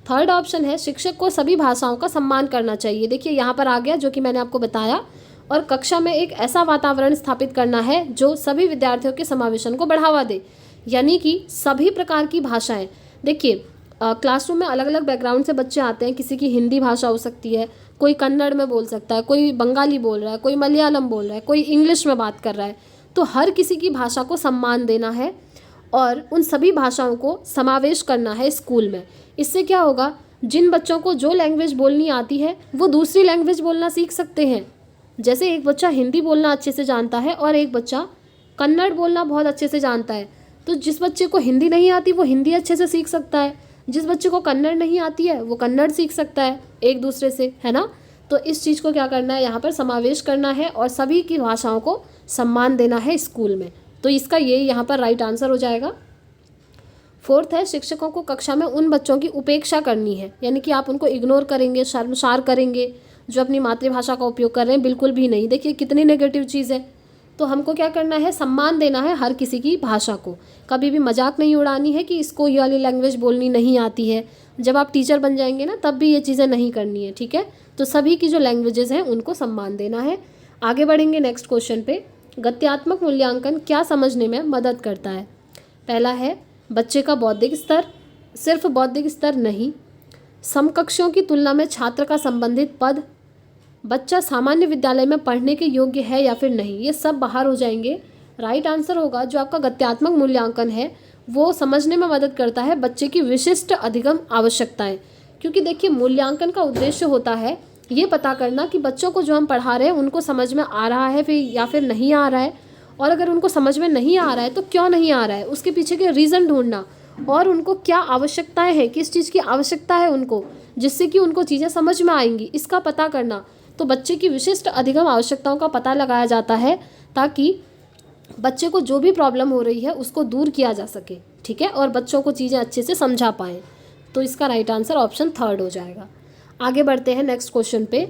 थर्ड ऑप्शन है शिक्षक को सभी भाषाओं का सम्मान करना चाहिए। देखिए यहाँ पर आ गया जो कि मैंने आपको बताया, और कक्षा में एक ऐसा वातावरण स्थापित करना है जो सभी विद्यार्थियों के समावेशन को बढ़ावा दे, यानी कि सभी प्रकार की भाषाएं। देखिए क्लासरूम में अलग अलग बैकग्राउंड से बच्चे आते हैं, किसी की हिंदी भाषा हो सकती है, कोई कन्नड़ में बोल सकता है, कोई बंगाली बोल रहा है, कोई मलयालम बोल रहा है, कोई इंग्लिश में बात कर रहा है। तो हर किसी की भाषा को सम्मान देना है और उन सभी भाषाओं को समावेश करना है स्कूल में। इससे क्या होगा, जिन बच्चों को जो लैंग्वेज बोलनी आती है वो दूसरी लैंग्वेज बोलना सीख सकते हैं। जैसे एक बच्चा हिंदी बोलना अच्छे से जानता है और एक बच्चा कन्नड़ बोलना बहुत अच्छे से जानता है, तो जिस बच्चे को हिंदी नहीं आती वो हिंदी अच्छे से सीख सकता है, जिस बच्चे को कन्नड़ नहीं आती है वो कन्नड़ सीख सकता है एक दूसरे से, है ना। तो इस चीज़ को क्या करना है, यहाँ पर समावेश करना है और सभी की भाषाओं को सम्मान देना है स्कूल में। तो इसका ये यहाँ पर राइट आंसर हो जाएगा। फोर्थ है, शिक्षकों को कक्षा में उन बच्चों की उपेक्षा करनी है, यानी कि आप उनको इग्नोर करेंगे, शर्मसार करेंगे जो अपनी मातृभाषा का उपयोग कर रहे हैं, बिल्कुल भी नहीं। देखिए कितनी नेगेटिव चीज़ है। तो हमको क्या करना है, सम्मान देना है हर किसी की भाषा को। कभी भी मजाक नहीं उड़ानी है कि इसको ये वाली लैंग्वेज बोलनी नहीं आती है। जब आप टीचर बन जाएंगे ना तब भी ये चीज़ें नहीं करनी है, ठीक है। तो सभी की जो लैंग्वेजेस हैं उनको सम्मान देना है। आगे बढ़ेंगे नेक्स्ट क्वेश्चन पे। गद्यात्मक मूल्यांकन क्या समझने में मदद करता है। पहला है बच्चे का बौद्धिक स्तर, सिर्फ बौद्धिक स्तर नहीं, समकक्षों की तुलना में छात्र का संबंधित पद, बच्चा सामान्य विद्यालय में पढ़ने के योग्य है या फिर नहीं। ये सब बाहर हो जाएंगे। राइट आंसर होगा जो आपका गद्यात्मक मूल्यांकन है वो समझने में मदद करता है बच्चे की विशिष्ट अधिगम आवश्यकताएं। क्योंकि देखिए मूल्यांकन का उद्देश्य होता है ये पता करना कि बच्चों को जो हम पढ़ा रहे हैं उनको समझ में आ रहा है फिर या फिर नहीं आ रहा है, और अगर उनको समझ में नहीं आ रहा है तो क्यों नहीं आ रहा है, उसके पीछे के रीज़न ढूंढना, और उनको क्या आवश्यकताएं हैं, किस चीज़ की आवश्यकता है उनको, जिससे कि उनको चीज़ें समझ में आएंगी, इसका पता करना। तो बच्चे की विशिष्ट अधिगम आवश्यकताओं का पता लगाया जाता है ताकि बच्चे को जो भी प्रॉब्लम हो रही है उसको दूर किया जा सके, ठीक है, और बच्चों को चीज़ें अच्छे से समझा पाएँ। तो इसका राइट आंसर ऑप्शन थर्ड हो जाएगा। आगे बढ़ते हैं नेक्स्ट क्वेश्चन पे।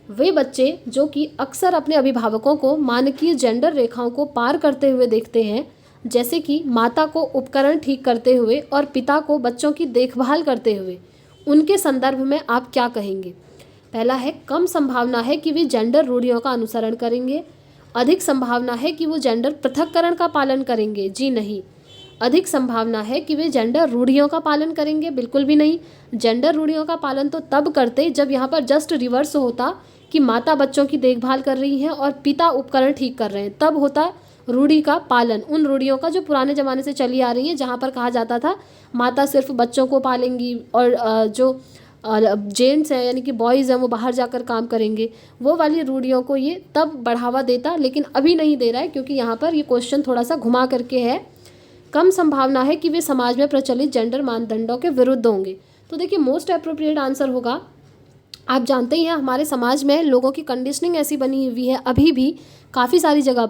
वे बच्चे जो कि अक्सर अपने अभिभावकों को मानकीय जेंडर रेखाओं को पार करते हुए देखते हैं, जैसे कि माता को उपकरण ठीक करते हुए और पिता को बच्चों की देखभाल करते हुए, उनके संदर्भ में आप क्या कहेंगे। पहला है कम संभावना है कि वे जेंडर रूढ़ियों का अनुसरण करेंगे, अधिक संभावना है कि वो जेंडर पृथक्करण का पालन करेंगे, जी नहीं। अधिक संभावना है कि वे जेंडर रूढ़ियों का पालन करेंगे, बिल्कुल भी नहीं। जेंडर रूढ़ियों का पालन तो तब करते जब यहाँ पर जस्ट रिवर्स होता कि माता बच्चों की देखभाल कर रही है और पिता उपकरण ठीक कर रहे हैं, तब होता रूढ़ी का पालन। उन रूढ़ियों का जो पुराने ज़माने से चली आ रही है, जहाँ पर कहा जाता था माता सिर्फ बच्चों को पालेंगी और जो जेंट्स हैं यानी कि बॉयज़ हैं वो बाहर जाकर काम करेंगे, वो वाली रूढ़ियों को ये तब बढ़ावा देता, लेकिन अभी नहीं दे रहा है क्योंकि यहाँ पर ये क्वेश्चन थोड़ा सा घुमा करके है। कम संभावना है कि वे समाज में प्रचलित जेंडर मानदंडों के विरुद्ध होंगे। तो देखिए मोस्ट अप्रोप्रिएट आंसर होगा, आप जानते ही हैं हमारे समाज में लोगों की कंडीशनिंग ऐसी बनी हुई है अभी भी काफ़ी सारी जगह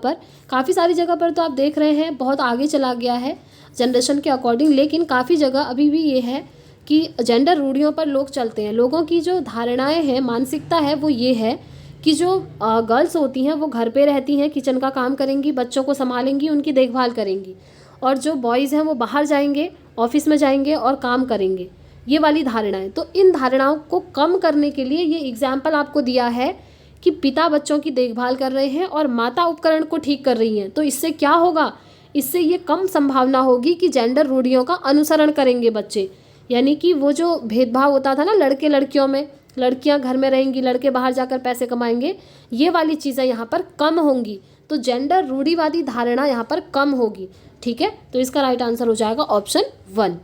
पर तो आप देख रहे हैं बहुत आगे चला गया है जनरेशन के अकॉर्डिंग, लेकिन काफ़ी जगह अभी भी ये है कि जेंडर रूढ़ियों पर लोग चलते हैं। लोगों की जो धारणाएं हैं, मानसिकता है, वो ये है कि जो गर्ल्स होती हैं वो घर पे रहती हैं, किचन का काम करेंगी, बच्चों को संभालेंगी, उनकी देखभाल करेंगी, और जो बॉयज़ हैं वो बाहर जाएंगे, ऑफिस में जाएंगे और काम करेंगे, ये वाली धारणाएं। तो इन धारणाओं को कम करने के लिए ये एग्जाम्पल आपको दिया है कि पिता बच्चों की देखभाल कर रहे हैं और माता उपकरण को ठीक कर रही हैं। तो इससे क्या होगा, इससे ये कम संभावना होगी कि जेंडर रूढ़ियों का अनुसरण करेंगे बच्चे। यानी कि वो जो भेदभाव होता था ना लड़के लड़कियों में, लड़कियां घर में रहेंगी, लड़के बाहर जाकर पैसे कमाएंगे, ये वाली चीज़ें यहाँ पर कम होंगी। तो जेंडर रूढ़िवादी धारणा यहाँ पर कम होगी, ठीक है। तो इसका राइट आंसर हो जाएगा ऑप्शन 1।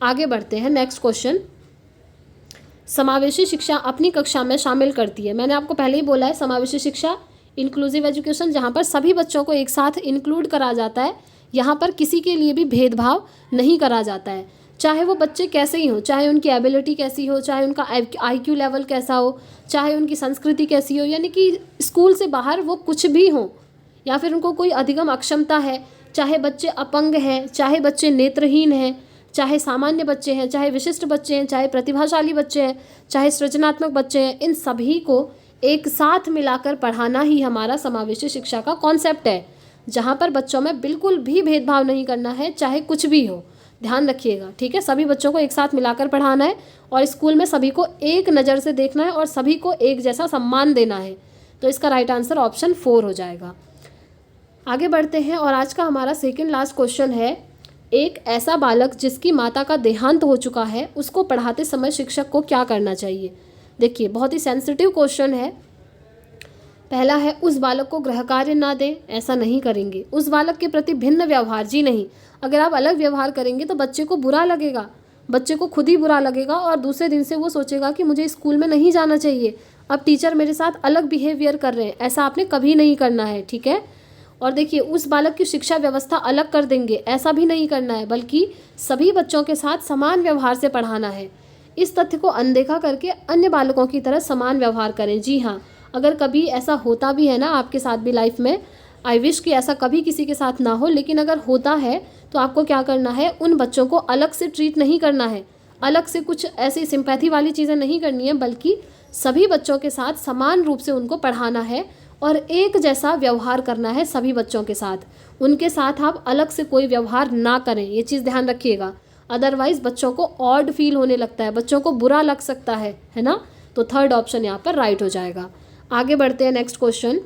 आगे बढ़ते हैं नेक्स्ट क्वेश्चन। समावेशी शिक्षा अपनी कक्षा में शामिल करती है। मैंने आपको पहले ही बोला है समावेशी शिक्षा इंक्लूसिव एजुकेशन, जहाँ पर सभी बच्चों को एक साथ इंक्लूड करा जाता है। यहाँ पर किसी के लिए भी भेदभाव नहीं करा जाता है, चाहे वो बच्चे कैसे ही हो, चाहे उनकी एबिलिटी कैसी हो, चाहे उनका IQ लेवल कैसा हो, चाहे उनकी संस्कृति कैसी हो, यानी कि स्कूल से बाहर वो कुछ भी हो, या फिर उनको कोई अधिगम अक्षमता है, चाहे बच्चे अपंग हैं, चाहे बच्चे नेत्रहीन हैं, चाहे सामान्य बच्चे हैं, चाहे विशिष्ट बच्चे हैं, चाहे प्रतिभाशाली बच्चे हैं, चाहे सृजनात्मक बच्चे हैं, इन सभी को एक साथ मिलाकर पढ़ाना ही हमारा समावेशी शिक्षा का कॉन्सेप्ट है, जहाँ पर बच्चों में बिल्कुल भी भेदभाव नहीं करना है, चाहे कुछ भी हो। ध्यान रखिएगा, ठीक है। सभी बच्चों को एक साथ मिलाकर पढ़ाना है और स्कूल में सभी को एक नज़र से देखना है और सभी को एक जैसा सम्मान देना है। तो इसका राइट आंसर ऑप्शन 4 हो जाएगा। आगे बढ़ते हैं और आज का हमारा सेकंड लास्ट क्वेश्चन है, एक ऐसा बालक जिसकी माता का देहांत हो चुका है, उसको पढ़ाते समय शिक्षक को क्या करना चाहिए। देखिए बहुत ही सेंसिटिव क्वेश्चन है। पहला है उस बालक को गृह कार्य ना दें, ऐसा नहीं करेंगे। उस बालक के प्रति भिन्न व्यवहार, जी नहीं। अगर आप अलग व्यवहार करेंगे तो बच्चे को बुरा लगेगा, बच्चे को खुद ही बुरा लगेगा और दूसरे दिन से वो सोचेगा कि मुझे स्कूल में नहीं जाना चाहिए, अब टीचर मेरे साथ अलग बिहेवियर कर रहे हैं। ऐसा आपने कभी नहीं करना है, ठीक है। और देखिए उस बालक की शिक्षा व्यवस्था अलग कर देंगे, ऐसा भी नहीं करना है, बल्कि सभी बच्चों के साथ समान व्यवहार से पढ़ाना है। इस तथ्य को अनदेखा करके अन्य बालकों की तरह समान व्यवहार करें। जी हाँ, अगर कभी ऐसा होता भी है ना आपके साथ भी लाइफ में, आई विश कि ऐसा कभी किसी के साथ ना हो, लेकिन अगर होता है तो आपको क्या करना है, उन बच्चों को अलग से ट्रीट नहीं करना है, अलग से कुछ ऐसी सिंपैथी वाली चीज़ें नहीं करनी है, बल्कि सभी बच्चों के साथ समान रूप से उनको पढ़ाना है और एक जैसा व्यवहार करना है सभी बच्चों के साथ। उनके साथ आप अलग से कोई व्यवहार ना करें, ये चीज़ ध्यान रखिएगा। अदरवाइज़ बच्चों को ऑड फील होने लगता है, बच्चों को बुरा लग सकता है ना। तो थर्ड ऑप्शन यहाँ पर राइट हो जाएगा। आगे बढ़ते हैं, नेक्स्ट क्वेश्चन।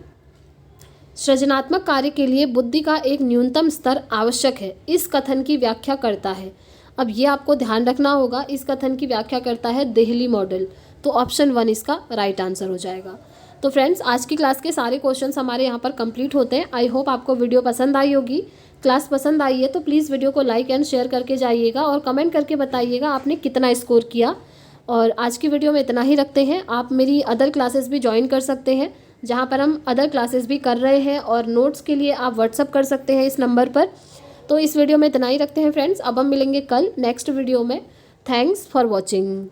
सृजनात्मक कार्य के लिए बुद्धि का एक न्यूनतम स्तर आवश्यक है, इस कथन की व्याख्या करता है। अब ये आपको ध्यान रखना होगा, इस कथन की व्याख्या करता है देहली मॉडल। तो ऑप्शन 1 इसका राइट आंसर हो जाएगा। तो फ्रेंड्स, आज की क्लास के सारे क्वेश्चंस हमारे यहाँ पर कंप्लीट होते हैं। आई होप आपको वीडियो पसंद आई होगी। क्लास पसंद आई है तो प्लीज़ वीडियो को लाइक एंड शेयर करके जाइएगा और कमेंट करके बताइएगा आपने कितना स्कोर किया। और आज की वीडियो में इतना ही रखते हैं। आप मेरी अदर क्लासेस भी ज्वाइन कर सकते हैं, जहाँ पर हम अदर क्लासेस भी कर रहे हैं, और नोट्स के लिए आप व्हाट्सअप कर सकते हैं इस नंबर पर। तो इस वीडियो में इतना ही रखते हैं फ्रेंड्स। अब हम मिलेंगे कल नेक्स्ट वीडियो में। Thanks for watching.